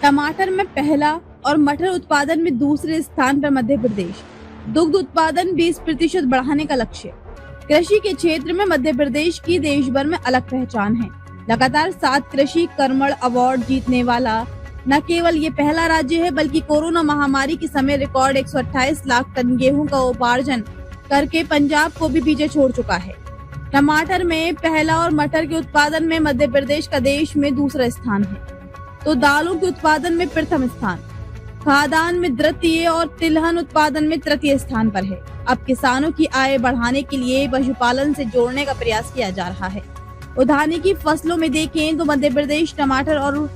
टमाटर में पहला और मटर उत्पादन में दूसरे स्थान पर मध्य प्रदेश। दुग्ध उत्पादन 20% बढ़ाने का लक्ष्य। कृषि के क्षेत्र में मध्य प्रदेश की देश भर में अलग पहचान है। लगातार 7 कृषि कर्मण अवार्ड जीतने वाला न केवल ये पहला राज्य है, बल्कि कोरोना महामारी के समय रिकॉर्ड 128 लाख टन गेहूं का उपार्जन करके पंजाब को भी पीछे छोड़ चुका है। टमाटर में पहला और मटर के उत्पादन में मध्य प्रदेश का देश में दूसरा स्थान है, तो दालों के उत्पादन में प्रथम स्थान, खाद्यान्न में द्वितीय और तिलहन उत्पादन में तृतीय स्थान पर है। अब किसानों की आय बढ़ाने के लिए पशुपालन से जोड़ने का प्रयास किया जा रहा है। उद्यानिकी की फसलों में देखें तो मध्य प्रदेश टमाटर और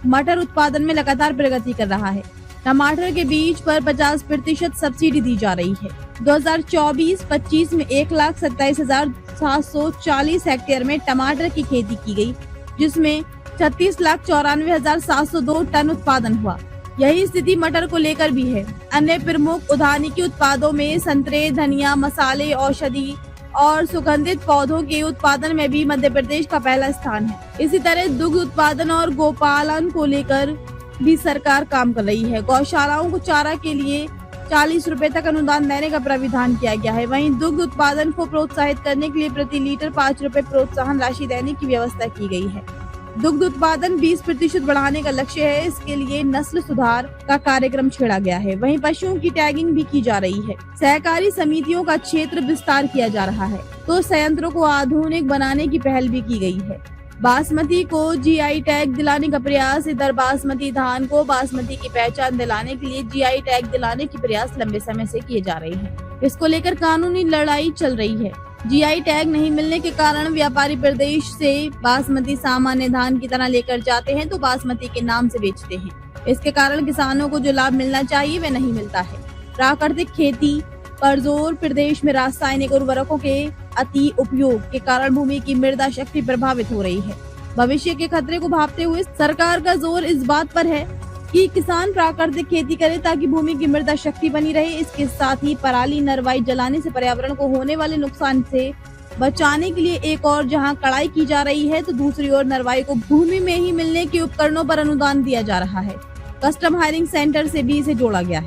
मटर उत्पादन में लगातार प्रगति कर रहा है। टमाटर के बीज पर 50% सब्सिडी दी जा रही है। 2024-25 में 1,27,740 हेक्टेयर में टमाटर की खेती की गई, जिसमें 36,94,702 टन उत्पादन हुआ। यही स्थिति मटर को लेकर भी है। अन्य प्रमुख उद्यानिकी उत्पादों में संतरे, धनिया, मसाले, औषधि और सुगंधित पौधों के उत्पादन में भी मध्य प्रदेश का पहला स्थान है। इसी तरह दुग्ध उत्पादन और गोपालन को लेकर भी सरकार काम कर रही है। गौशालाओं को चारा के लिए 40 रुपए तक अनुदान देने का प्राविधान किया गया है। वहीं दुग्ध उत्पादन को प्रोत्साहित करने के लिए प्रति लीटर 5 रुपए प्रोत्साहन राशि देने की व्यवस्था की गई है। दुग्ध उत्पादन 20% बढ़ाने का लक्ष्य है। इसके लिए नस्ल सुधार का कार्यक्रम छेड़ा गया है। वहीं पशुओं की टैगिंग भी की जा रही है। सहकारी समितियों का क्षेत्र विस्तार किया जा रहा है, तो संयंत्रों को आधुनिक बनाने की पहल भी की गई है। बासमती को जीआई टैग दिलाने का प्रयास। इधर बासमती धान को बासमती की पहचान दिलाने के लिए जीआई टैग दिलाने की प्रयास लंबे समय से किए जा रहे हैं। इसको लेकर कानूनी लड़ाई चल रही है। जीआई टैग नहीं मिलने के कारण व्यापारी प्रदेश से बासमती सामान्य धान की तरह लेकर जाते हैं, तो बासमती के नाम से बेचते हैं। इसके कारण किसानों को जो लाभ मिलना चाहिए वह नहीं मिलता है। प्राकृतिक खेती पर जोर। प्रदेश में रासायनिक उर्वरकों के अति उपयोग के कारण भूमि की मृदा शक्ति प्रभावित हो रही है। भविष्य के खतरे को भांपते हुए सरकार का जोर इस बात पर है कि किसान प्राकृतिक खेती करे, ताकि भूमि की मृदा शक्ति बनी रहे। इसके साथ ही पराली नरवाई जलाने से पर्यावरण को होने वाले नुकसान से बचाने के लिए एक और जहां कड़ाई की जा रही है, तो दूसरी ओर नरवाई को भूमि में ही मिलने के उपकरणों पर अनुदान दिया जा रहा है। कस्टम हायरिंग सेंटर से भी इसे जोड़ा गया है।